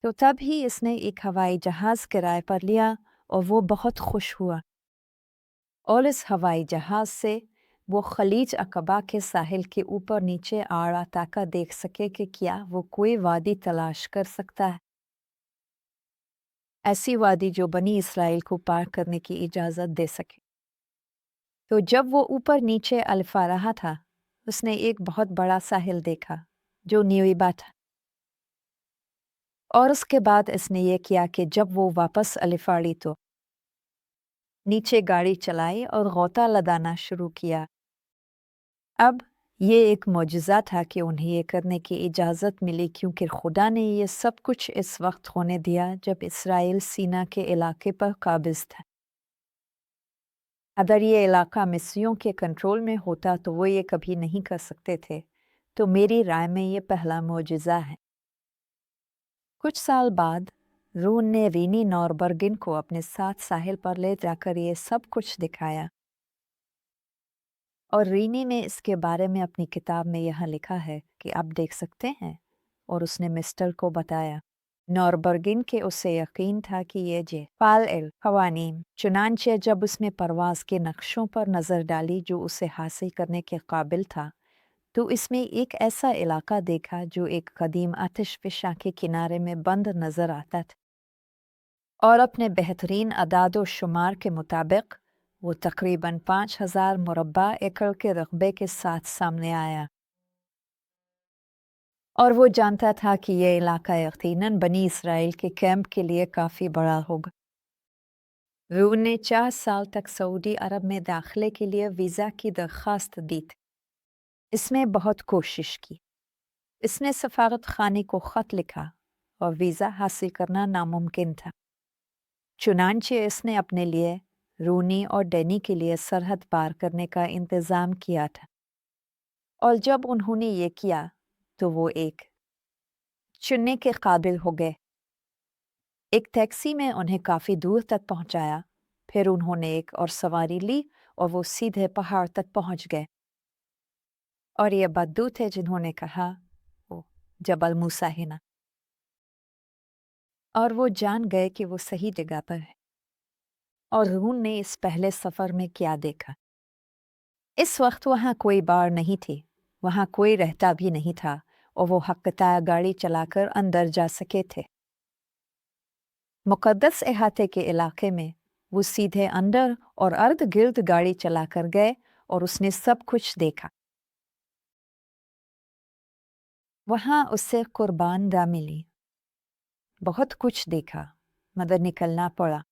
तो तब ही इसने एक हवाई जहाज़ किराए पर लिया और वो बहुत खुश हुआ। और इस हवाई जहाज़ से वो खलीज अक़बा के साहिल के ऊपर नीचे आड़ा ताका देख सके कि क्या वो कोई वादी तलाश कर सकता है, ऐसी वादी जो बनी इसराइल को पार करने की इजाज़त दे सके। तो जब वो ऊपर नीचे अल्फा रहा था, उसने एक बहुत बड़ा साहिल देखा जो न्यूइबा था। और उसके बाद इसने ये किया कि जब वो वापस अलिफाड़ी तो नीचे गाड़ी चलाई और गौता लदाना शुरू किया। अब ये एक मौजज़ा था कि उन्हें ये करने की इजाज़त मिली, क्योंकि खुदा ने ये सब कुछ इस वक्त होने दिया जब इसराइल सीना के इलाके पर काबिज़ था। अगर ये इलाका मिस्रियों के कंट्रोल में होता तो वो ये कभी नहीं कर सकते थे। तो मेरी राय में ये पहला मौजज़ा है। कुछ साल बाद रून ने रीनी नॉरबर्गिन को अपने साथ साहिल पर ले जाकर ये सब कुछ दिखाया, और रीनी ने इसके बारे में अपनी किताब में यह लिखा है कि आप देख सकते हैं। और उसने मिस्टर को बताया। नॉरबर्गिन के उसे यकीन था कि ये जे पाल एल हवानीम। चुनांचे जब उसने परवाज के नक्शों पर नज़र डाली जो उसे हासिल करने के काबिल था, तो इसमें एक ऐसा इलाका देखा जो एक कदीम आतिशफिशा के किनारे में बंद नज़र आता था, और अपने बेहतरीन अदाद शुमार के मुताबिक वो तकरीबन 5,000 मुरब्बा एकड़ के रकबे के साथ सामने आया। और वो जानता था कि ये इलाका यकीनन बनी इसराइल के कैंप के लिए काफ़ी बड़ा होगा। रू ने 4 साल तक सऊदी अरब में दाखिले के लिए वीज़ा की दरख्वास्त दी थी। इसमें बहुत कोशिश की। इसने सफारत खाने को ख़त लिखा और वीज़ा हासिल करना नामुमकिन था। चुनांचे इसने अपने लिए रूनी और डैनी के लिए सरहद पार करने का इंतज़ाम किया था। और जब उन्होंने ये किया तो वो एक चुनने के काबिल हो गए। एक टैक्सी में उन्हें काफ़ी दूर तक पहुंचाया। फिर उन्होंने एक और सवारी ली और वो सीधे पहाड़ तक पहुंच गए। और ये बद्दू थे जिन्होंने कहा, वो जबल मूसा है ना। और वो जान गए कि वो सही जगह पर है। और रून ने इस पहले सफ़र में क्या देखा। इस वक्त वहाँ कोई बार नहीं थी, वहाँ कोई रहता भी नहीं था, और वो हक़्क़ताया गाड़ी चलाकर अंदर जा सके थे। मुक़द्दस इहाते के इलाके में वो सीधे अंदर और अर्ध गिर्द गाड़ी चलाकर गए और उसने सब कुछ देखा। वहाँ उससे कुर्बान दा मिली। बहुत कुछ देखा, मगर निकलना पड़ा।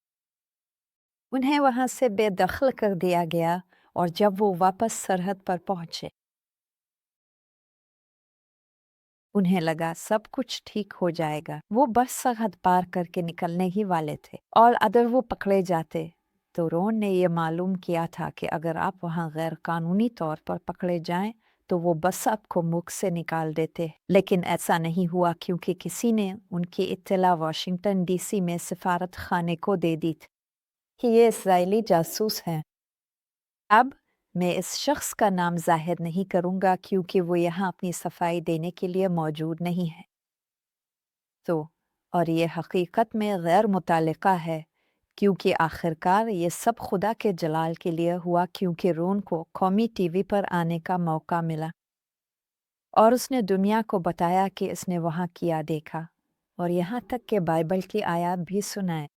उन्हें वहाँ से बेदखल कर दिया गया। और जब वो वापस सरहद पर पहुँचे, उन्हें लगा सब कुछ ठीक हो जाएगा। वो बस सरहद पार करके निकलने ही वाले थे, और अगर वो पकड़े जाते तो रोन ने ये मालूम किया था कि अगर आप वहाँ गैर कानूनी तौर पर पकड़े जाएं तो वो बस आपको मुख से निकाल देते। लेकिन ऐसा नहीं हुआ, क्योंकि किसी ने उनकी इत्तला वाशिंगटन डीसी में सिफारत खाने को दे दी थी कि ये इसराइली जासूस हैं। अब मैं इस शख्स का नाम जाहिर नहीं करूंगा, क्योंकि वो यहाँ अपनी सफाई देने के लिए मौजूद नहीं है। तो और ये हकीकत में गैर मुतालिका है, क्योंकि आखिरकार ये सब खुदा के जलाल के लिए हुआ, क्योंकि रोन को कौमी टीवी पर आने का मौका मिला और उसने दुनिया को बताया कि इसने वहाँ किया देखा, और यहाँ तक कि बाइबल की आयत भी सुनाए।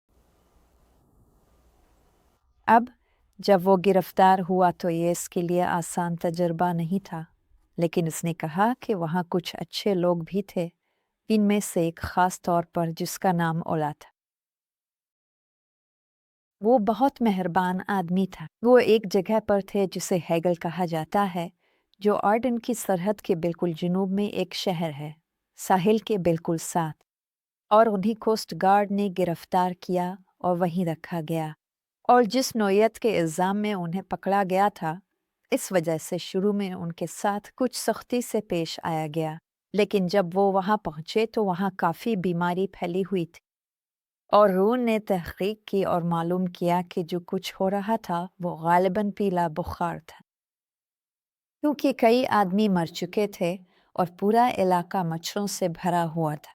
अब जब वो गिरफ्तार हुआ तो ये इसके लिए आसान तजुर्बा नहीं था, लेकिन इसने कहा कि वहाँ कुछ अच्छे लोग भी थे, इनमें से एक ख़ास तौर पर जिसका नाम ओला था। वो बहुत मेहरबान आदमी था। वो एक जगह पर थे जिसे हैगल कहा जाता है, जो आर्डन की सरहद के बिल्कुल जनूब में एक शहर है, साहिल के बिल्कुल साथ। और उन्हीं कोस्ट गार्ड ने गिरफ्तार किया और वहीं रखा गया। और जिस नौयत के इल्ज़ाम में उन्हें पकड़ा गया था, इस वजह से शुरू में उनके साथ कुछ सख्ती से पेश आया गया। लेकिन जब वो वहाँ पहुँचे तो वहाँ काफ़ी बीमारी फैली हुई थी। और रून ने तहकीक की और मालूम किया कि जो कुछ हो रहा था वो गालिबन पीला बुखार था, क्योंकि कई आदमी मर चुके थे और पूरा इलाका मच्छरों से भरा हुआ था।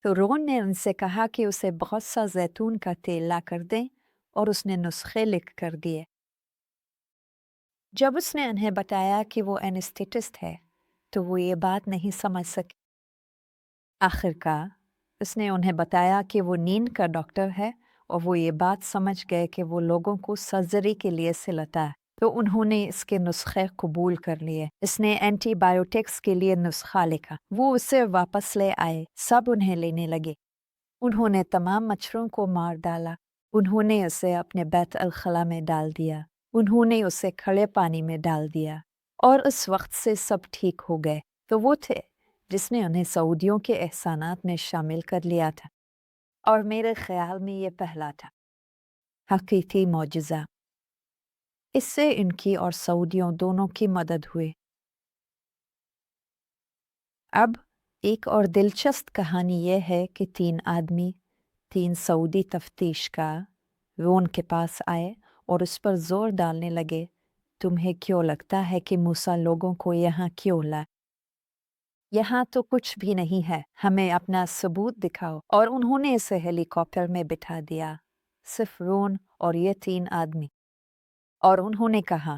तो रोन ने उनसे कहा कि उसे बहुत सा जैतून का तेल ला कर दें और उसने नुस्खे लिख कर दिए। जब उसने उन्हें बताया कि वो एनेस्थेटिस्ट है तो वो ये बात नहीं समझ सके। आखिरकार उसने उन्हें बताया कि वो नींद का डॉक्टर है और वो ये बात समझ गए कि वो लोगों को सर्जरी के लिए सिलता है, तो उन्होंने इसके नुस्खे कबूल कर लिए। इसने एंटीबायोटिक्स के लिए नुस्खा लिखा, वो उसे वापस ले आए, सब उन्हें लेने लगे। उन्होंने तमाम मच्छरों को मार डाला। उन्होंने उसे अपने बैत अल खला में डाल दिया। उन्होंने उसे खड़े पानी में डाल दिया और उस वक्त से सब ठीक हो गए। तो वो थे जिसने उन्हें सऊदियों के एहसानात में शामिल कर लिया था, और मेरे ख्याल में ये पहला था हकीकी मौजज़ा। इससे इनकी और सऊदियों दोनों की मदद हुई। अब एक और दिलचस्प कहानी यह है कि 3 आदमी 3 सऊदी तफ्तीशकार रोन के पास आए और उस पर जोर डालने लगे, तुम्हें क्यों लगता है कि मूसा लोगों को यहाँ क्यों लाए? यहाँ तो कुछ भी नहीं है, हमें अपना सबूत दिखाओ। और उन्होंने इसे हेलीकॉप्टर में बिठा दिया, सिर्फ रोन और ये 3 आदमी। और उन्होंने कहा,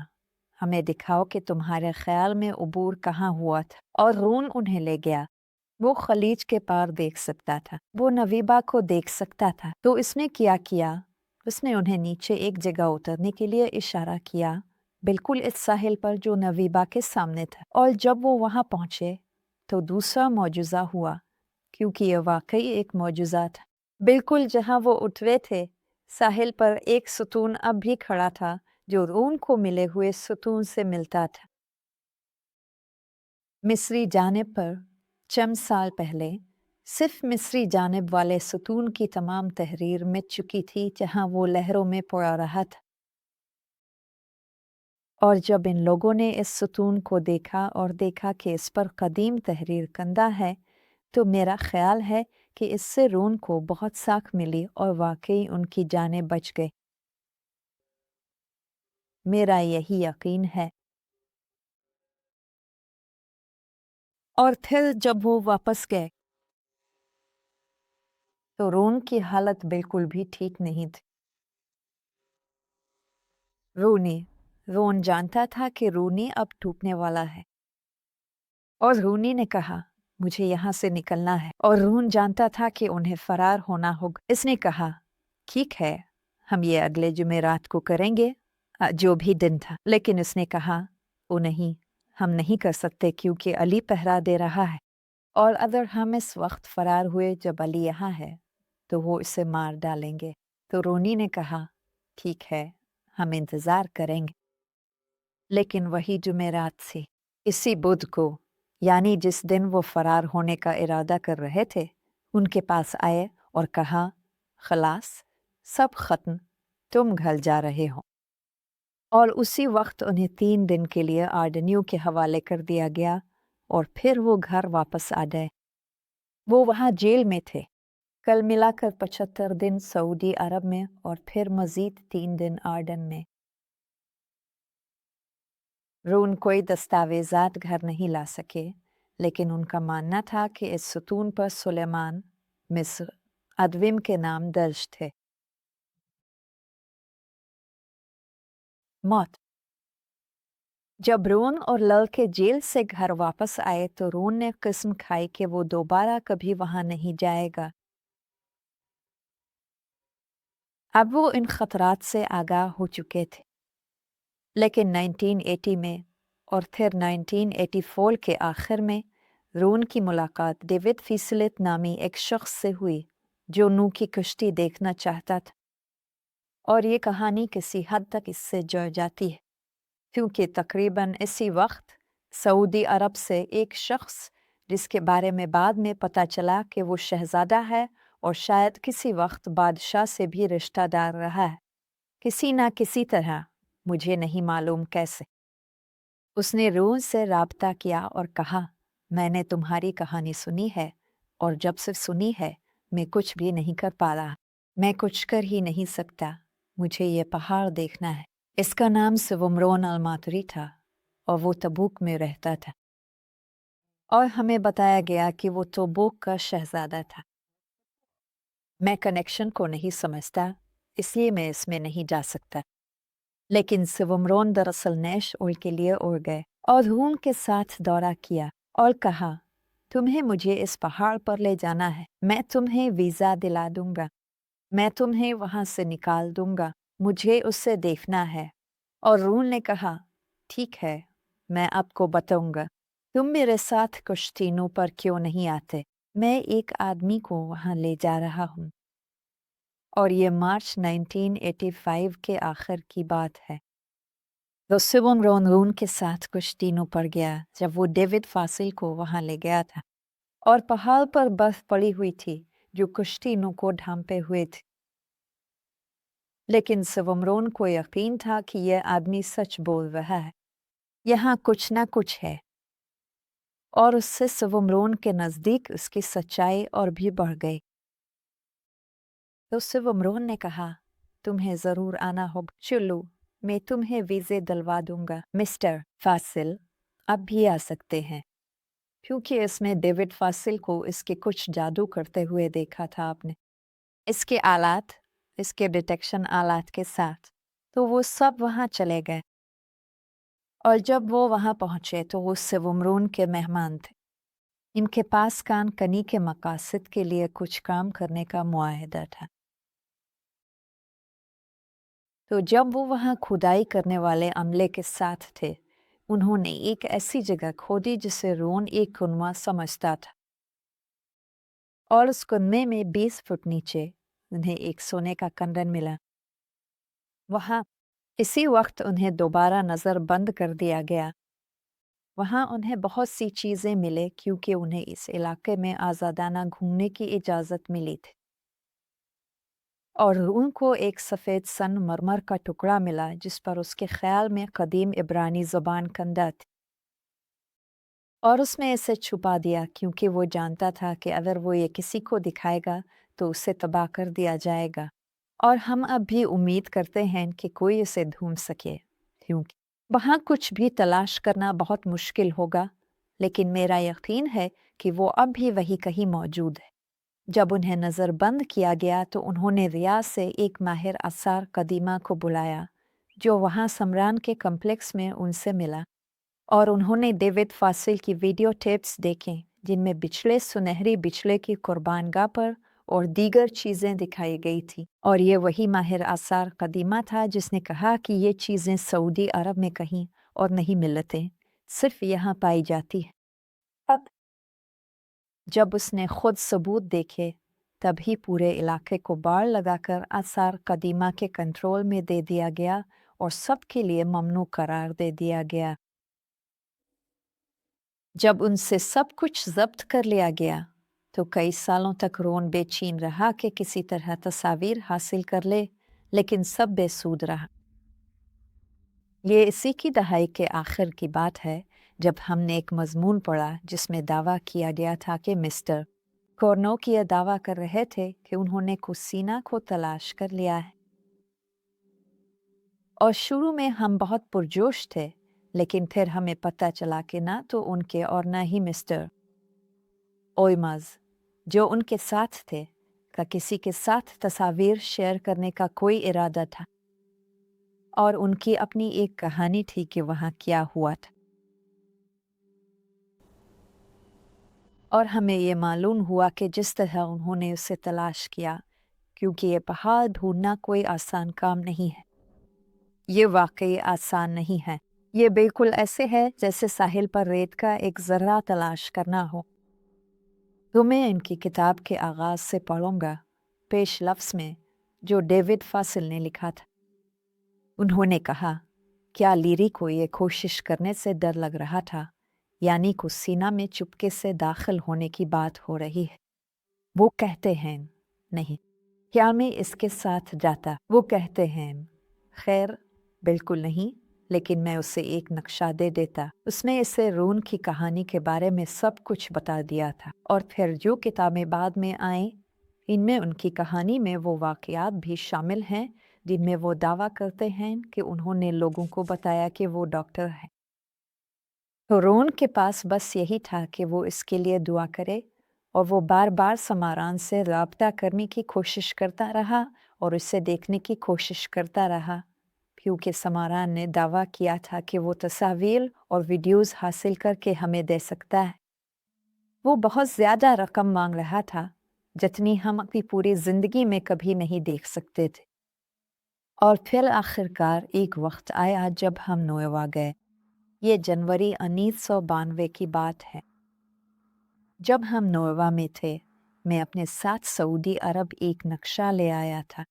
हमें दिखाओ कि तुम्हारे ख्याल में उबूर कहाँ हुआ था। और रोन उन्हें ले गया। वो खलीज के पार देख सकता था, वो नवीबा को देख सकता था। तो इसने क्या किया, उसने उन्हें नीचे एक जगह उतरने के लिए इशारा किया, बिल्कुल इस साहिल पर जो नवीबा के सामने था। और जब वो वहाँ पहुँचे तो दूसरा मौजूज़ा हुआ, क्योंकि यह वाकई एक मौजूज़ा था। बिल्कुल जहाँ वो उतरे थे, साहिल पर एक सुतून अब भी खड़ा था, जो रोन को मिले हुए सुतून से मिलता था। मिस्री जानिब पर चंद साल पहले सिर्फ मिस्री जानिब वाले सुतून की तमाम तहरीर मिट चुकी थी, जहाँ वो लहरों में पड़ा रहा था। और जब इन लोगों ने इस सुतून को देखा और देखा कि इस पर कदीम तहरीर कंदा है, तो मेरा ख्याल है कि इससे रोन को बहुत साख मिली और वाकई उनकी जानें बच गई। मेरा यही यकीन है। और फिर जब वो वापस गए तो रोन की हालत बिल्कुल भी ठीक नहीं थी। रोन जानता था कि रूनी अब टूटने वाला है, और रूनी ने कहा, मुझे यहाँ से निकलना है। और रोन जानता था कि उन्हें फरार होना होगा। इसने कहा, ठीक है, हम ये अगले जुमेरात को करेंगे, जो भी दिन था। लेकिन उसने कहा, ओ नहीं, हम नहीं कर सकते, क्योंकि अली पहरा दे रहा है, और अगर हम इस वक्त फरार हुए जब अली यहाँ है तो वो इसे मार डालेंगे। तो रोनी ने कहा, ठीक है, हम इंतज़ार करेंगे। लेकिन वही जुमेरात थी। इसी बुध को, यानी जिस दिन वो फरार होने का इरादा कर रहे थे, उनके पास आए और कहा, खलास, सब खत्म, तुम घर जा रहे हो। और उसी वक्त उन्हें 3 दिन के लिए आर्डन्यू के हवाले कर दिया गया, और फिर वो घर वापस आ गए। वो वहाँ जेल में थे। कल मिलाकर 75 दिन सऊदी अरब में और फिर मज़ीद 3 दिन आर्डन में। रोन कोई दस्तावेज़ात घर नहीं ला सके, लेकिन उनका मानना था कि इस सुतून पर सुलेमान मिस्र अदविम के नाम दर्ज थे। मौत। जब रोन और लल के जेल से घर वापस आए तो रोन ने कसम खाई कि वो दोबारा कभी वहां नहीं जाएगा। अब वो इन खतरात से आगाह हो चुके थे। लेकिन 1980 में और फिर 1984 के आखिर में रोन की मुलाकात डेविड फीसलित नामी एक शख्स से हुई, जो नू की कश्ती देखना चाहता था। और ये कहानी किसी हद तक इससे जुड़ जाती है, क्योंकि तकरीबन इसी वक्त सऊदी अरब से एक शख्स, जिसके बारे में बाद में पता चला कि वो शहजादा है और शायद किसी वक्त बादशाह से भी रिश्तेदार रहा है, किसी ना किसी तरह, मुझे नहीं मालूम कैसे, उसने रोन से राब्ता किया और कहा, मैंने तुम्हारी कहानी सुनी है, और जब से सुनी है मैं कुछ भी नहीं कर पा रहा। मैं कुछ कर ही नहीं सकता, मुझे ये पहाड़ देखना है। इसका नाम सिवमरोन अलमातरी था और वो तबूक में रहता था, और हमें बताया गया कि वो तबूक का शहजादा था। मैं कनेक्शन को नहीं समझता, इसलिए मैं इसमें नहीं जा सकता। लेकिन सिवमरोन दरअसल नैश ओल के लिए उड़ गए और रून के साथ दौरा किया और कहा, तुम्हें मुझे इस पहाड़ पर ले जाना है, मैं तुम्हें वीज़ा दिला दूंगा, मैं तुम्हें वहां से निकाल दूंगा, मुझे उससे देखना है। और रून ने कहा, ठीक है, मैं आपको बताऊंगा, तुम मेरे साथ कुश्तीनों पर क्यों नहीं आते, मैं एक आदमी को वहां ले जा रहा हूँ। और ये मार्च 1985 के आखिर की बात है। तो सिवमरोन रून के साथ कुश्तीनों पर गया जब वो डेविड फासिल को वहां ले गया था और पहाड़ पर बर्फ पड़ी हुई थी जो कुश्तीनों को ढांपे हुए थे। लेकिन सिवमरोन को यकीन था कि यह आदमी सच बोल रहा है, यहाँ कुछ ना कुछ है। और उससे सिवमरोन के नज़दीक उसकी सच्चाई और भी बढ़ गई। तो सिवमरोन ने कहा, तुम्हें ज़रूर आना होगा। चलो, मैं तुम्हें वीज़े दिलवा दूंगा। मिस्टर फासिल, अब भी आ सकते हैं, क्योंकि इसमें डेविड फासिल को इसके कुछ जादू करते हुए देखा था आपने, इसके आलात, इसके डिटेक्शन आलात के साथ। तो वो सब वहाँ चले गए और जब वो वहाँ पहुँचे तो वो सिवमरोन के मेहमान थे। इनके पास कान कनी के मकासद के लिए कुछ काम करने का मुआहदा था। तो जब वो वहाँ खुदाई करने वाले अमले के साथ थे, उन्होंने एक ऐसी जगह खोदी जिसे रोन एक कुनवा समझता था। और उस कुनवे में 20 फुट नीचे उन्हें एक सोने का कंगन मिला। वहाँ इसी वक्त उन्हें दोबारा नज़र बंद कर दिया गया। वहाँ उन्हें बहुत सी चीज़ें मिले क्योंकि उन्हें इस इलाके में आज़ादाना घूमने की इजाज़त मिली थी। और उनको एक सफ़ेद संगमरमर का टुकड़ा मिला जिस पर उसके ख्याल में कदीम इब्रानी ज़ुबान कंदा थी। और उसने इसे छुपा दिया क्योंकि वो जानता था कि अगर वो ये किसी को दिखाएगा तो उसे तबाह कर दिया जाएगा। और हम अब भी उम्मीद करते हैं कि कोई इसे ढूंढ सके, क्योंकि वहाँ कुछ भी तलाश करना बहुत मुश्किल होगा। लेकिन मेरा यकीन है कि वो अब भी वही कहीं मौजूद है। जब उन्हें नज़रबंद किया गया तो उन्होंने रियाज से एक माहिर आसार कदीमा को बुलाया जो वहाँ समरान के कम्प्लेक्स में उनसे मिला। और उन्होंने डेविड फासिल की वीडियो टेप्स देखें जिनमें बिछड़े सुनहरी बिछड़े की कुर्बानगाह पर और दीगर चीज़ें दिखाई गई थी। और ये वही माहिर आसार कदीमा था जिसने कहा कि ये चीज़ें सऊदी अरब में कहीं और नहीं मिलते, सिर्फ यहाँ पाई जाती है। अब जब उसने खुद सबूत देखे तभी पूरे इलाके को बाड़ लगाकर आसार कदीमा के कंट्रोल में दे दिया गया और सबके लिए ममनू करार दे दिया गया। जब उनसे सब कुछ जब्त कर लिया गया तो कई सालों तक रोन बेचैन रहा कि किसी तरह तस्वीर हासिल कर ले, लेकिन सब बेसूद रहा। ये इसी की दहाई के आखिर की बात है जब हमने एक मजमून पढ़ा जिसमें दावा किया गया था कि मिस्टर कोर्नोक ये दावा कर रहे थे कि उन्होंने कुसीना को तलाश कर लिया है। और शुरू में हम बहुत पुरजोश थे, लेकिन फिर हमें पता चला कि ना तो उनके और ना ही मिस्टर ओयमज जो उनके साथ थे का किसी के साथ तस्वीर शेयर करने का कोई इरादा था। और उनकी अपनी एक कहानी थी कि वहाँ क्या हुआ था। और हमें ये मालूम हुआ कि जिस तरह उन्होंने उसे तलाश किया, क्योंकि ये पहाड़ ढूंढना कोई आसान काम नहीं है। ये वाकई आसान नहीं है। ये बिल्कुल ऐसे है जैसे साहिल पर रेत का एक ज़र्रा तलाश करना हो। तो मैं इनकी किताब के आगाज़ से पढ़ूंगा पेश लफ्ज़ में जो डेविड फासिल ने लिखा था। उन्होंने कहा, क्या लीरी को ये कोशिश करने से डर लग रहा था, यानी को सीना में चुपके से दाखिल होने की बात हो रही है। वो कहते हैं नहीं, क्या मैं इसके साथ जाता? वो कहते हैं खैर बिल्कुल नहीं, लेकिन मैं उसे एक नक्शा दे देता। उसमें इसे रून की कहानी के बारे में सब कुछ बता दिया था। और फिर जो किताबें बाद में आईं, इनमें उनकी कहानी में वो वाक़यात भी शामिल हैं जिनमें वो दावा करते हैं कि उन्होंने लोगों को बताया कि वो डॉक्टर हैं। तो रोन के पास बस यही था कि वो इसके लिए दुआ करे और वो बार बार समारान से राब्ता करने की कोशिश करता रहा और उसे देखने की कोशिश करता रहा, क्योंकि समारान ने दावा किया था कि वो तस्वीर और वीडियोस हासिल करके हमें दे सकता है। वो बहुत ज़्यादा रकम मांग रहा था, जितनी हम अपनी पूरी ज़िंदगी में कभी नहीं देख सकते थे। और फिर आखिरकार एक वक्त आया जब हम नोएवा गए। ये जनवरी 1992 की बात है। जब हम नोएवा में थे, मैं अपने साथ सऊदी अरब एक नक्शा ले आया था।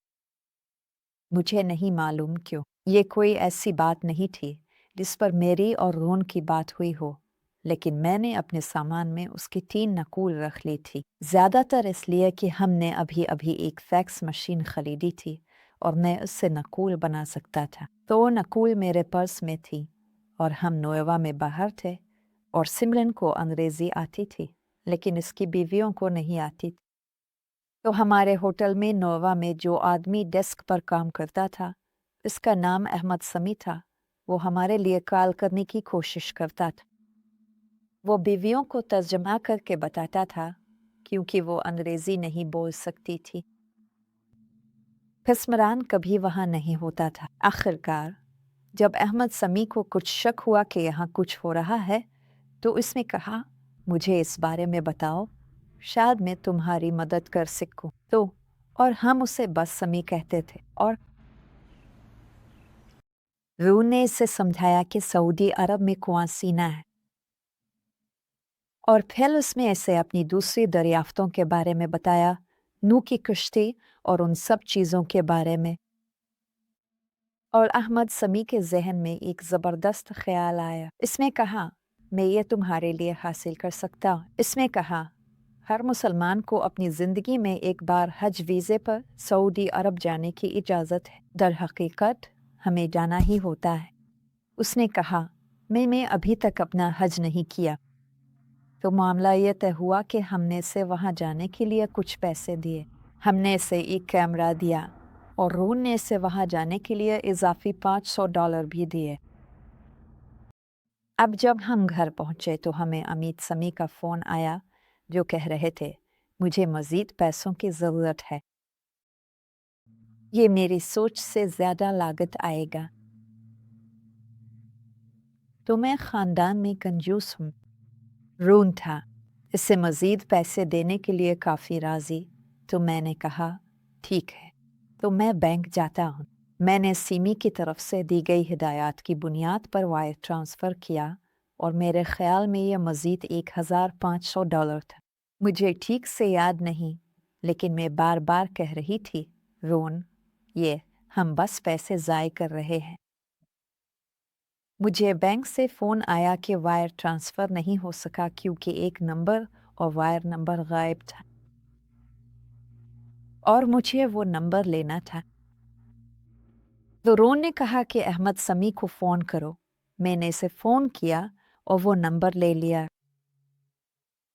मुझे नहीं मालूम क्यों, ये कोई ऐसी बात नहीं थी जिस पर मेरी और रोन की बात हुई हो, लेकिन मैंने अपने सामान में उसकी 3 नकूल रख ली थी। ज़्यादातर इसलिए कि हमने अभी अभी एक फैक्स मशीन खरीदी थी और मैं उससे नकूल बना सकता था। तो वो नकूल मेरे पर्स में थी और हम नोएवा में बाहर थे और सिमरन को अंग्रेज़ी आती थी, लेकिन इसकी बीवियों को नहीं आती। तो हमारे होटल में नोएवा में जो आदमी डेस्क पर काम करता था, इसका नाम अहमद समी था, वो हमारे लिए कॉल करने की कोशिश करता था। वो बीवियों को तर्जमा करके बताता था, क्योंकि वो अंग्रेज़ी नहीं बोल सकती थी। फिस्मरान कभी वहाँ नहीं होता था। आखिरकार जब अहमद समी को कुछ शक हुआ कि यहाँ कुछ हो रहा है, तो उसने कहा, मुझे इस बारे में बताओ, शायद मैं तुम्हारी मदद कर सकूं। तो और हम उसे बस समी कहते थे। और रून ने इसे समझाया कि सऊदी अरब में कुआं सीना है, और फिर उसमें इसे अपनी दूसरी दरियाफ्तों के बारे में बताया, नू की कश्ती और उन सब चीज़ों के बारे में। और अहमद समी के जहन में एक ज़बरदस्त ख्याल आया। इसने कहा, मैं ये तुम्हारे लिए हासिल कर सकता हूँ। इसने कहा, हर मुसलमान को अपनी ज़िंदगी में एक बार हज वीज़े पर सऊदी अरब जाने की इजाज़त है। दर हकीकत हमें जाना ही होता है। उसने कहा, मैं अभी तक अपना हज नहीं किया। तो मामला ये तय हुआ कि हमने इसे वहाँ जाने के लिए कुछ पैसे दिए। हमने इसे एक कैमरा दिया और रून ने इसे वहाँ जाने के लिए इजाफी $500 भी दिए। अब जब हम घर पहुँचे तो हमें अमित समी का फ़ोन आया, जो कह रहे थे, मुझे मज़ीद पैसों की ज़रूरत है। ये मेरी सोच से ज़्यादा लागत आएगा। तो मैं ख़ानदान में कंजूस हूँ। रून था, इससे मज़ीद पैसे देने के लिए काफ़ी राज़ी। तो मैंने कहा, ठीक है, तो मैं बैंक जाता हूँ। मैंने सीमी की तरफ से दी गई हिदायत की बुनियाद पर वायर ट्रांसफ़र किया और मेरे ख़्याल में यह मज़ीद $1,500 था। मुझे ठीक से याद नहीं, लेकिन मैं बार बार कह रही थी, रोन, ये हम बस पैसे ज़ाय कर रहे हैं। मुझे बैंक से फ़ोन आया कि वायर ट्रांसफ़र नहीं हो सका क्योंकि एक नंबर और वायर नंबर गायब था, और मुझे वो नंबर लेना था। तो रोन ने कहा कि अहमद समी को फ़ोन करो। मैंने इसे फ़ोन किया और वो नंबर ले लिया।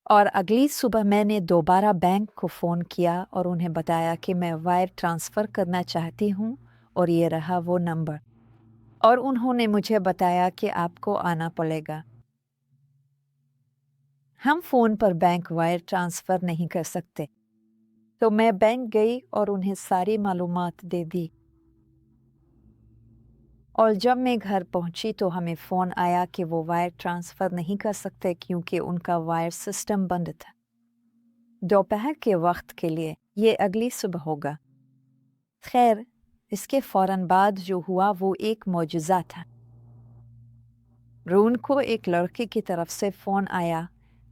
और अगली सुबह मैंने दोबारा बैंक को फ़ोन किया और उन्हें बताया कि मैं वायर ट्रांसफ़र करना चाहती हूँ और ये रहा वो नंबर। और उन्होंने मुझे बताया कि आपको आना पड़ेगा। हम फ़ोन पर बैंक वायर ट्रांसफ़र नहीं कर सकते। तो मैं बैंक गई और उन्हें सारी मालूमात दे दी। और जब मैं घर पहुंची तो हमें फ़ोन आया कि वो वायर ट्रांसफ़र नहीं कर सकते क्योंकि उनका वायर सिस्टम बंद था। दोपहर के वक्त के लिए ये अगली सुबह होगा। खैर, इसके फ़ौरन बाद जो हुआ वो एक मौजज़ा था। रून को एक लड़के की तरफ से फ़ोन आया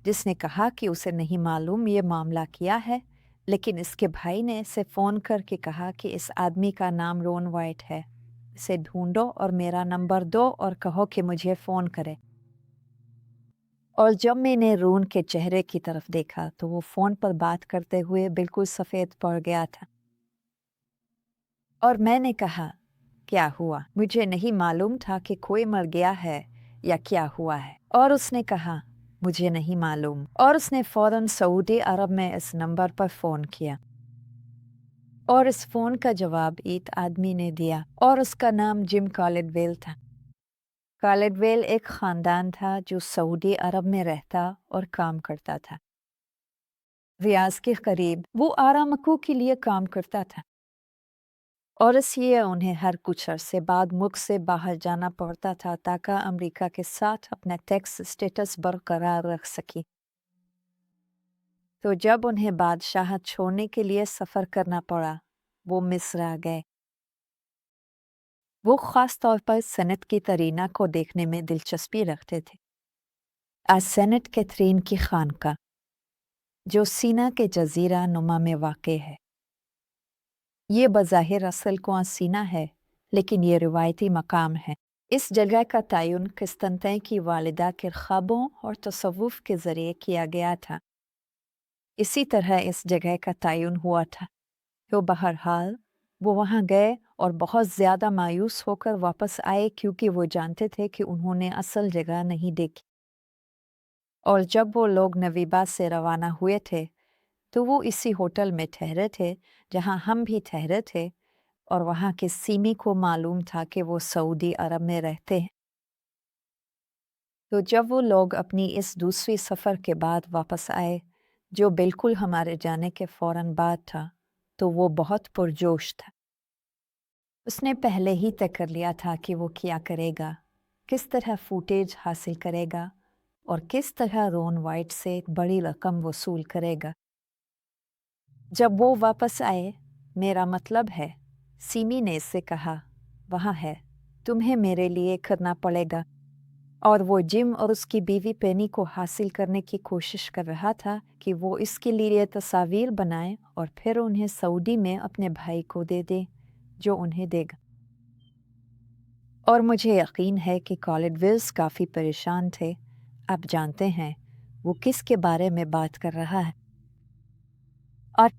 जिसने कहा कि उसे नहीं मालूम ये मामला क्या है, लेकिन इसके भाई ने इसे फ़ोन करके कहा कि इस आदमी का नाम रोन वाइट है, इसे ढूंढो और मेरा नंबर दो और कहो कि मुझे फ़ोन करे। और जब मैंने रोन के चेहरे की तरफ देखा तो वो फ़ोन पर बात करते हुए बिल्कुल सफ़ेद पड़ गया था। और मैंने कहा, क्या हुआ? मुझे नहीं मालूम था कि कोई मर गया है या क्या हुआ है। और उसने कहा, मुझे नहीं मालूम। और उसने फ़ौरन सऊदी अरब में इस नंबर पर फ़ोन किया और इस फ़ोन का जवाब एक आदमी ने दिया और उसका नाम जिम कॉलिडवेल था। कॉलिडवेल एक ख़ानदान था जो सऊदी अरब में रहता और काम करता था। रियाज के करीब वो आरामको के लिए काम करता था और इसलिए उन्हें हर कुछ अरसे बाद मुल्क से बाहर जाना पड़ता था ताकि अमेरिका के साथ अपना टैक्स स्टेटस बरकरार रख सके। तो जब उन्हें बादशाह छोड़ने के लिए सफ़र करना पड़ा, वो मिस्र आ गए। वो ख़ास तौर पर सेनेट की तरीना को देखने में दिलचस्पी रखते थे। आज सेनेट कैथरीन की खानका, जो सीना के जजीरा नुमा में वाक़ है। ये बज़ाहिर असल कुआं सीना है, लेकिन ये रिवायती मकाम है। इस जगह का तयन किस्तनतैन की वालिदा के ख्वाबों और तसव्वुफ़ के ज़रिए किया गया था। इसी तरह इस जगह का तयन हुआ था। तो बहरहाल वो वहाँ गए और बहुत ज़्यादा मायूस होकर वापस आए क्योंकि वो जानते थे कि उन्होंने असल जगह नहीं देखी। और जब वो लोग नवीबा से रवाना हुए थे तो वो इसी होटल में ठहरे थे जहाँ हम भी ठहरे थे, और वहाँ के सीमी को मालूम था कि वो सऊदी अरब में रहते हैं। तो जब वो लोग अपनी इस दूसरी सफ़र के बाद वापस आए, जो बिल्कुल हमारे जाने के फ़ौरन बाद था, तो वो बहुत पुरजोश था। उसने पहले ही तय कर लिया था कि वो क्या करेगा, किस तरह फुटेज हासिल करेगा और किस तरह रोन वाइट से एक बड़ी रकम वसूल करेगा। जब वो वापस आए, मेरा मतलब है, सीमी ने इससे कहा, वहाँ है, तुम्हें मेरे लिए करना पड़ेगा। और वो जिम और उसकी बीवी पेनी को हासिल करने की कोशिश कर रहा था कि वो इसके लिए तस्वीर बनाए और फिर उन्हें सऊदी में अपने भाई को दे दे, जो उन्हें देगा। और मुझे यकीन है कि कॉलेज विल्स काफ़ी परेशान थे। आप जानते हैं वो किसके बारे में बात कर रहा है। और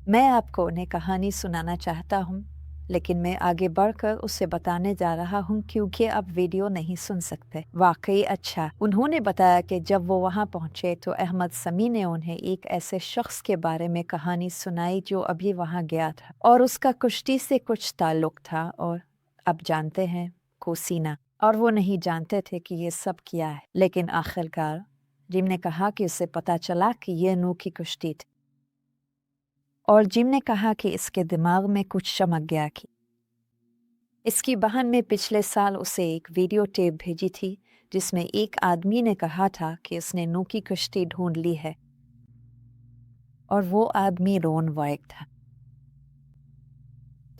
मैं आपको उन्हें कहानी सुनाना चाहता हूँ, लेकिन मैं आगे बढ़कर उसे बताने जा रहा हूँ क्योंकि आप वीडियो नहीं सुन सकते। वाकई अच्छा। उन्होंने बताया कि जब वो वहाँ पहुँचे तो अहमद समी ने उन्हें एक ऐसे शख्स के बारे में कहानी सुनाई जो अभी वहाँ गया था और उसका कुश्ती से कुछ ताल्लुक था, और आप जानते हैं, कोसीना। और वो नहीं जानते थे कि ये सब क्या है, लेकिन आखिरकार जिम ने कहा कि उसे पता चला कि ये नू की कुश्ती थी, और जिम ने कहा कि इसके दिमाग में कुछ चमक गया कि इसकी बहन ने पिछले साल उसे एक वीडियो टेप भेजी थी जिसमें एक आदमी ने कहा था कि उसने नू की कश्ती ढूंढ ली है, और वो आदमी रोन वाइट था।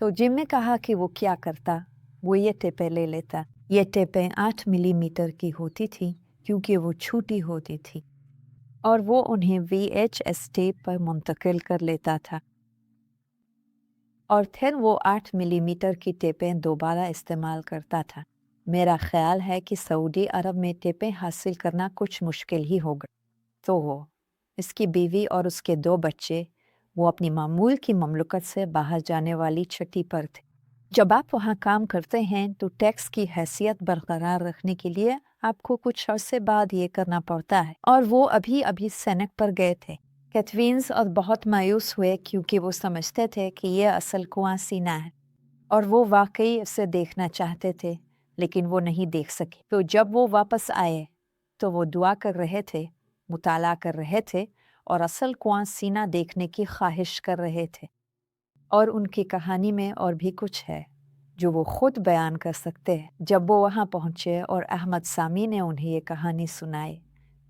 तो जिम ने कहा कि वो क्या करता, वो ये टेपें ले लेता। ये टेपें 8 मिलीमीटर की होती थी क्योंकि वो छोटी होती थी, और वो उन्हें VHS टेप पर मुंतकिल कर लेता था, और फिर वो 8 मिलीमीटर की टेपें दोबारा इस्तेमाल करता था। मेरा ख्याल है कि सऊदी अरब में टेपें हासिल करना कुछ मुश्किल ही होगा। तो वो, इसकी बीवी और उसके 2 बच्चे, वो अपनी मामूल की ममलकत से बाहर जाने वाली छठी पर थे। जब आप वहाँ काम करते हैं तो टैक्स की हैसियत बरकरार रखने के लिए आपको कुछ अरसे बाद ये करना पड़ता है, और वो अभी अभी सेनेट पर गए थे। कैथरीन्स और बहुत मायूस हुए क्योंकि वो समझते थे कि ये असल कुआं सीना है और वो वाकई इसे देखना चाहते थे, लेकिन वो नहीं देख सके। तो जब वो वापस आए तो वो दुआ कर रहे थे, मुताला कर रहे थे और असल कुआं सीना देखने की ख्वाहिश कर रहे थे। और उनकी कहानी में और भी कुछ है जो वो खुद बयान कर सकते हैं। जब वो वहाँ पहुँचे और अहमद सामी ने उन्हें ये कहानी सुनाई,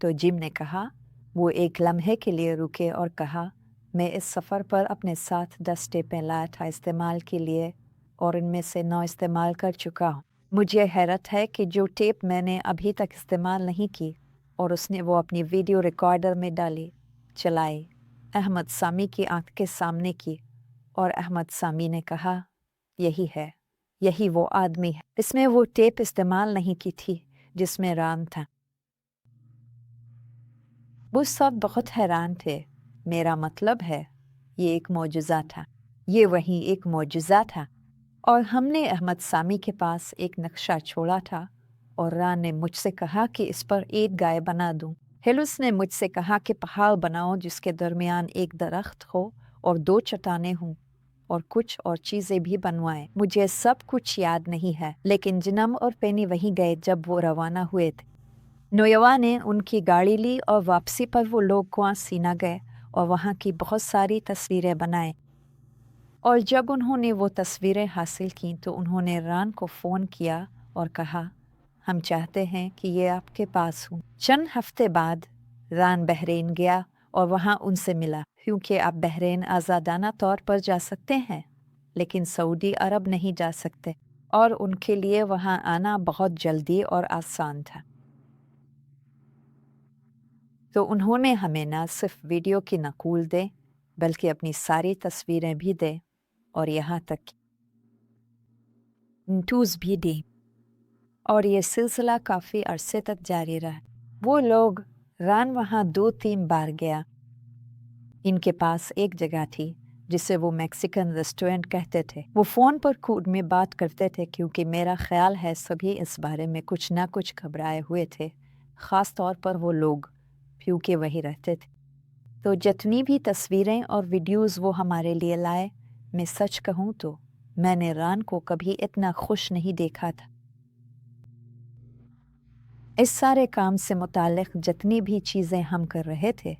तो जिम ने कहा, वो एक लम्हे के लिए रुके और कहा, मैं इस सफ़र पर अपने साथ 10 टेपें लाया था इस्तेमाल के लिए, और इनमें से 9 इस्तेमाल कर चुका हूँ। मुझे हैरत है कि जो टेप मैंने अभी तक इस्तेमाल नहीं की, और उसने वो अपनी वीडियो रिकॉर्डर में डाली, चलाई, अहमद सामी की आंख के सामने की, और अहमद सामी ने कहा, यही है, यही वो आदमी है। इसमें वो टेप इस्तेमाल नहीं की थी जिसमें राम था। वो सब बहुत हैरान थे। मेरा मतलब है, ये एक मौजज़ा था। ये वही एक मौजज़ा था। और हमने अहमद सामी के पास एक नक्शा छोड़ा था, और रान ने मुझसे कहा कि इस पर एक गाय बना दूं। हिलुस ने मुझसे कहा कि पहाड़ बनाओ जिसके दरमियान एक दरख्त हो और 2 चट्टानें हों, और कुछ और चीज़ें भी बनवाएं। मुझे सब कुछ याद नहीं है, लेकिन जिनम और पेनी वहीं गए जब वो रवाना हुए थे। नोयवा ने उनकी गाड़ी ली और वापसी पर वो लोग कुआं सीना गए और वहाँ की बहुत सारी तस्वीरें बनाए। और जब उन्होंने वो तस्वीरें हासिल की तो उन्होंने रान को फ़ोन किया और कहा, हम चाहते हैं कि ये आपके पास हो। चंद हफ्ते बाद रान बहरीन गया और वहाँ उनसे मिला, क्योंकि आप बहरीन आज़ादाना तौर पर जा सकते हैं लेकिन सऊदी अरब नहीं जा सकते, और उनके लिए वहाँ आना बहुत जल्दी और आसान था। तो उन्होंने हमें न सिर्फ वीडियो की नकूल दे बल्कि अपनी सारी तस्वीरें भी दे और यहाँ तक इंटूज़ भी दी, और ये सिलसिला काफ़ी अरसे तक जारी रहा। वो लोग रान वहाँ 2-3 बार गया। इनके पास एक जगह थी जिसे वो मैक्सिकन रेस्टोरेंट कहते थे। वो फ़ोन पर खुद में बात करते थे क्योंकि मेरा ख्याल है सभी इस बारे में कुछ ना कुछ घबराए हुए थे, ख़ास तौर पर वो लोग, क्योंकि वही रहते थे। तो जितनी भी तस्वीरें और वीडियोज़ वो हमारे लिए लाए, मैं सच कहूँ तो मैंने रान को कभी इतना खुश नहीं देखा था। इस सारे काम से मुताल्लिक़ जितनी भी चीज़ें हम कर रहे थे,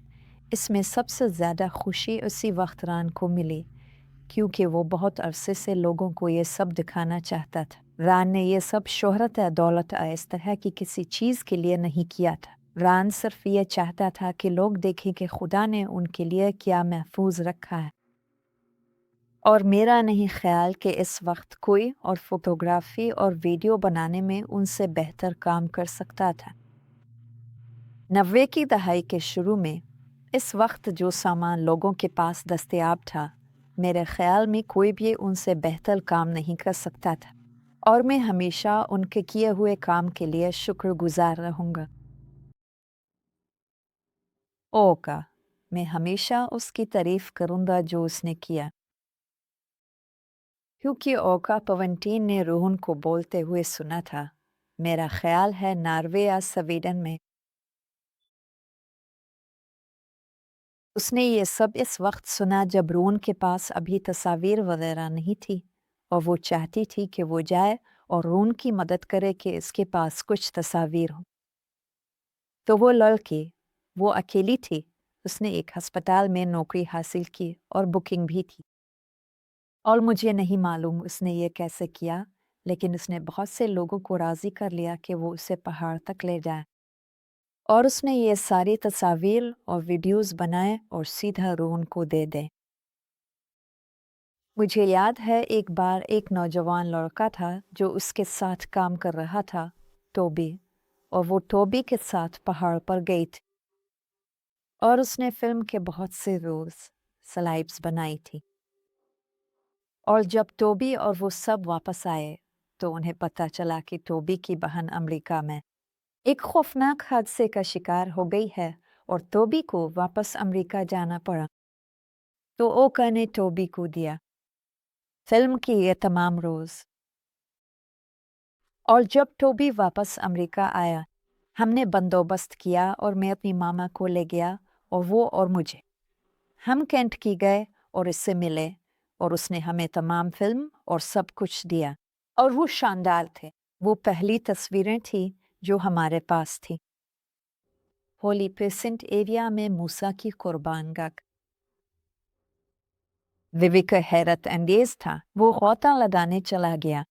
इसमें सबसे ज़्यादा खुशी उसी वक्त रान को मिली क्योंकि वो बहुत अरसे से लोगों को ये सब दिखाना चाहता था। रान ने ये सब शोहरत या दौलत इस तरह की किसी चीज़ के लिए नहीं किया था। रान सिर्फ ये चाहता था कि लोग देखें कि खुदा ने उनके लिए क्या महफूज रखा है। और मेरा नहीं ख्याल कि इस वक्त कोई और फोटोग्राफी और वीडियो बनाने में उनसे बेहतर काम कर सकता था। 90 की दहाई के शुरू में इस वक्त जो सामान लोगों के पास दस्तयाब था, मेरे ख्याल में कोई भी उनसे बेहतर काम नहीं कर सकता था, और मैं हमेशा उनके किए हुए काम के लिए शुक्रगुजार रहूँगा। ओका, मैं हमेशा उसकी तारीफ करूँगा जो उसने किया, क्योंकि ओका पवंटीन ने रोहन को बोलते हुए सुना था, मेरा ख्याल है नॉर्वे या स्वीडन में। उसने ये सब इस वक्त सुना जब रोहन के पास अभी तस्वीर वगैरह नहीं थी, और वो चाहती थी कि वो जाए और रोहन की मदद करे कि इसके पास कुछ तस्वीर हो। तो वो लड़की, वो अकेली थी। उसने एक अस्पताल में नौकरी हासिल की और बुकिंग भी थी, और मुझे नहीं मालूम उसने ये कैसे किया, लेकिन उसने बहुत से लोगों को राज़ी कर लिया कि वो उसे पहाड़ तक ले जाए, और उसने ये सारी तस्वीर और वीडियोस बनाए और सीधा रोहन को दे दें। मुझे याद है एक बार एक नौजवान लड़का था जो उसके साथ काम कर रहा था, टोबी, और वो टोबी के साथ पहाड़ पर गई थी, और उसने फिल्म के बहुत से रोल्स स्लाइड्स बनाई थी। और जब टोबी और वो सब वापस आए तो उन्हें पता चला कि टोबी की बहन अमेरिका में एक खौफनाक हादसे का शिकार हो गई है और टोबी को वापस अमेरिका जाना पड़ा। तो ओका ने टोबी को दिया फिल्म की ये तमाम रोज, और जब टोबी वापस अमेरिका आया, हमने बंदोबस्त किया और मैं अपनी मामा को ले गया, और वो और मुझे, हम कैंट की गए और इससे मिले, और उसने हमें तमाम फिल्म और सब कुछ दिया, और वो शानदार थे। वो पहली तस्वीरें थी जो हमारे पास थी। होली पेसेंट एरिया में मूसा की कुर्बानगाह। विविक हैरत अंगेज था। वो गौता लगाने चला गया।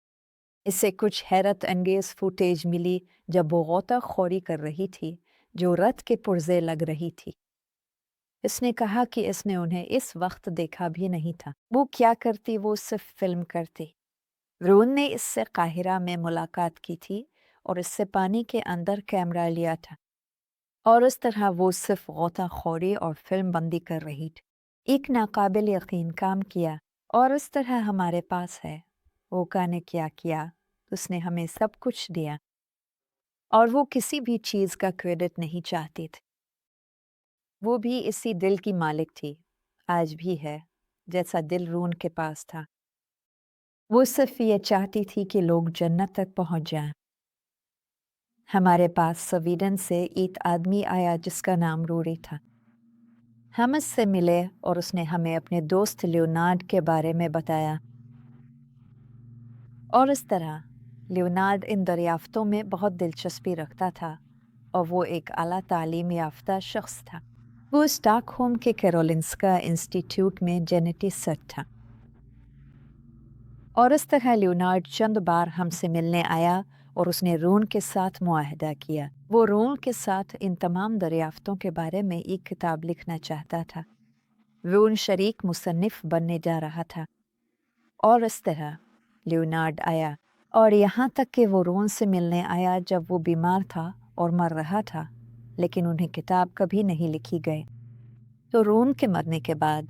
इससे कुछ हैरत अंगेज फुटेज मिली जब वो गौता खोरी कर रही थी जो रथ के पुर्जे लग रही थी। इसने कहा कि इसने उन्हें इस वक्त देखा भी नहीं था। वो क्या करती, वो सिर्फ फिल्म करती। रोन ने इससे काहिरा में मुलाकात की थी और इससे पानी के अंदर कैमरा लिया था, और इस तरह वो सिर्फ गौताखोरी और फिल्म बंदी कर रही थी। एक नाकाबिल यकीन काम किया, और इस तरह हमारे पास है। ओका ने क्या किया, उसने हमें सब कुछ दिया, और वो किसी भी चीज़ का क्रेडिट नहीं चाहती थी। वो भी इसी दिल की मालिक थी, आज भी है, जैसा दिल रोन के पास था। वो सिर्फ ये चाहती थी कि लोग जन्नत तक पहुंच जाएं। हमारे पास स्वीडन से एक आदमी आया जिसका नाम रूरी था। हम इससे मिले और उसने हमें अपने दोस्त लियोनार्ड के बारे में बताया, और इस तरह लियोनार्ड इन दरियाफ्तों में बहुत दिलचस्पी रखता था और वो एक आला तालीम याफ्ता शख्स था। वो स्टॉकहोम के कैरोलिंस्का इंस्टीट्यूट में जेनेटिस्ट था। और इस तरह लियोनार्ड चंद बार हमसे मिलने आया और उसने रोन के साथ मुआहदा किया। वो रोन के साथ इन तमाम दरियाफ्तों के बारे में एक किताब लिखना चाहता था। रोन शरीक मुसन्निफ बनने जा रहा था। और इस तरह लियोनार्ड आया, और यहाँ तक कि वो रोन से मिलने आया जब वो बीमार था और मर रहा था, लेकिन उन्हें किताब कभी नहीं लिखी गई। तो रोन के मरने के बाद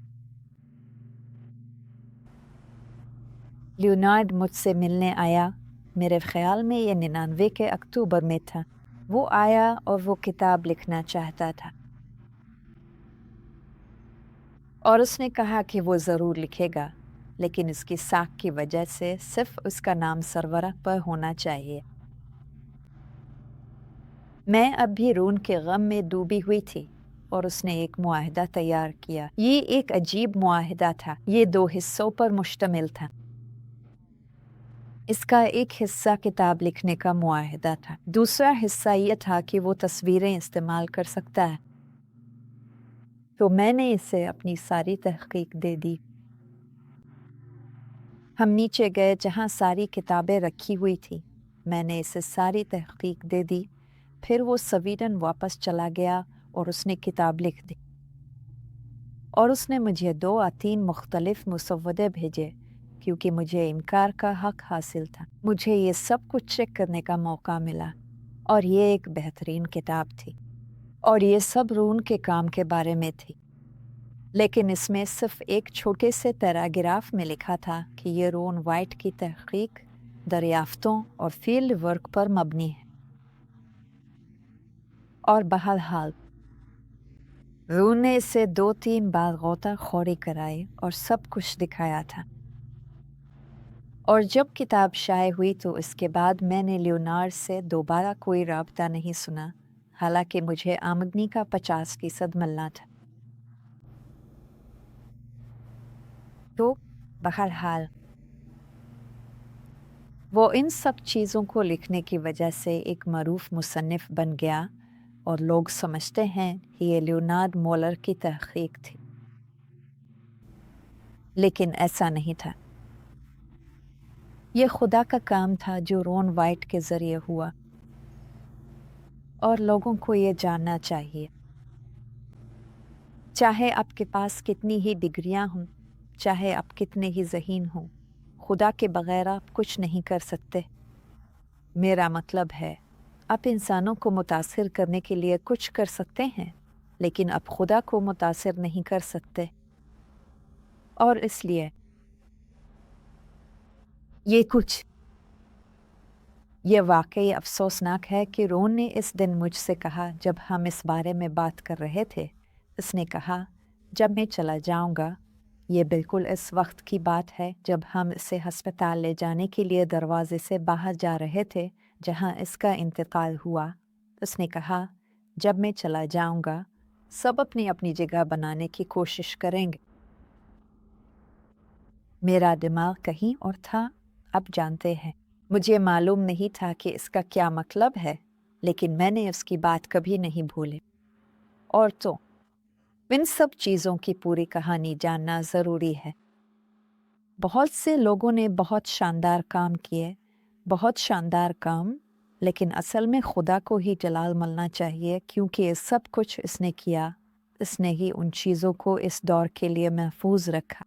लियोनार्ड मुझसे मिलने आया। मेरे ख्याल में ये 99 के अक्टूबर में था। वो आया और वो किताब लिखना चाहता था, और उसने कहा कि वो ज़रूर लिखेगा, लेकिन इसकी साख की वजह से सिर्फ उसका नाम सरवरा पर होना चाहिए। मैं अब भी रोन के गम में डूबी हुई थी, और उसने एक मुआहदा तैयार किया। ये एक अजीब मुआहदा था। ये 2 हिस्सों पर मुश्तमिल था। इसका एक हिस्सा किताब लिखने का मुआहदा था। दूसरा हिस्सा ये था कि वो तस्वीरें इस्तेमाल कर सकता है। तो मैंने इसे अपनी सारी तहकीक दे दी। हम नीचे गए जहाँ सारी किताबें रखी हुई थी। मैंने इसे सारी तहकीक दे दी। फिर वो स्वीडन वापस चला गया और उसने किताब लिख दी। और उसने मुझे 2 या 3 मुख्तलिफ मुसव्वदे भेजे, क्योंकि मुझे इनकार का हक हासिल था। मुझे ये सब कुछ चेक करने का मौका मिला, और ये एक बेहतरीन किताब थी, और ये सब रोन के काम के बारे में थी। लेकिन इसमें सिर्फ एक छोटे से पैराग्राफ में लिखा था कि ये रोन वाइट की तहकीक, दरियाफ्तों और फील्ड वर्क पर मबनी है। और बहरहाल रोन ने इसे 2-3 बार गौताखोरी कराई और सब कुछ दिखाया था। और जब किताब शाये हुई तो इसके बाद मैंने लियोनार्ड से दोबारा कोई राब्ता नहीं सुना, हालांकि मुझे आमदनी का 50% मिलना था। तो बहरहाल वो इन सब चीज़ों को लिखने की वजह से एक मरूफ मुसन्निफ बन गया, और लोग समझते हैं कि ये लियोनार्ड मोलर की तहकीक थी, लेकिन ऐसा नहीं था। ये खुदा का काम था जो रोन वाइट के ज़रिए हुआ, और लोगों को ये जानना चाहिए। चाहे आपके पास कितनी ही डिग्रियां हों, चाहे आप कितने ही ज़हीन हों, खुदा के बगैर आप कुछ नहीं कर सकते। मेरा मतलब है, आप इंसानों को मुतासिर करने के लिए कुछ कर सकते हैं, लेकिन आप खुदा को मुतासिर नहीं कर सकते। और इसलिए ये वाकई अफसोसनाक है कि रोन ने इस दिन मुझसे कहा जब हम इस बारे में बात कर रहे थे। उसने कहा, जब मैं चला जाऊंगा, ये बिल्कुल इस वक्त की बात है जब हम इसे हस्पताल ले जाने के लिए दरवाजे से बाहर जा रहे थे जहां इसका इंतकाल हुआ। उसने कहा, जब मैं चला जाऊंगा, सब अपनी अपनी जगह बनाने की कोशिश करेंगे। मेरा दिमाग कहीं और था, आप जानते हैं। मुझे मालूम नहीं था कि इसका क्या मतलब है, लेकिन मैंने उसकी बात कभी नहीं भूली। और तो इन सब चीज़ों की पूरी कहानी जानना ज़रूरी है। बहुत से लोगों ने बहुत शानदार काम किए, बहुत शानदार काम, लेकिन असल में खुदा को ही जलाल मिलना चाहिए, क्योंकि ये सब कुछ इसने किया। इसने ही उन चीज़ों को इस दौर के लिए महफूज रखा।